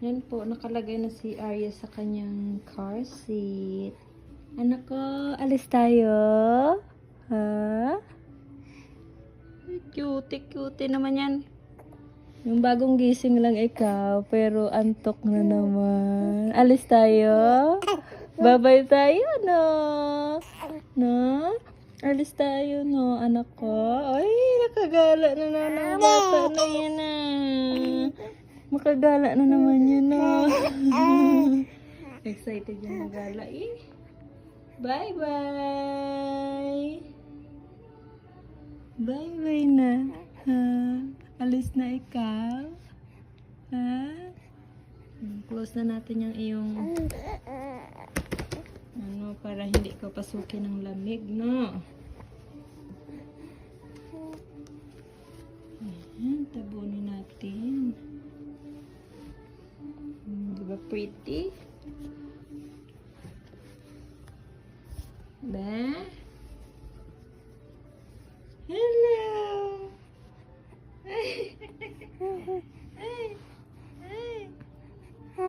Yan po, nakalagay na si Arya sa kanyang car seat. Anak ko, alis tayo? Ha? Cute naman yan. Yung bagong gising lang ikaw, pero antok na naman. Alis tayo? Babay tayo, no? No? Alis tayo, no, anak ko? Ay, nakagala na ng bata na yan, ah. Makagala na naman yun, no? Excited yung magala, eh. Bye-bye! Bye-bye na. Ha? Alis na ikaw? Ha? Close na natin yung iyong para hindi ka pasukin ng lamig, no? Ayan, tabunin natin. Diba pretty? Ba? Hello! Ay!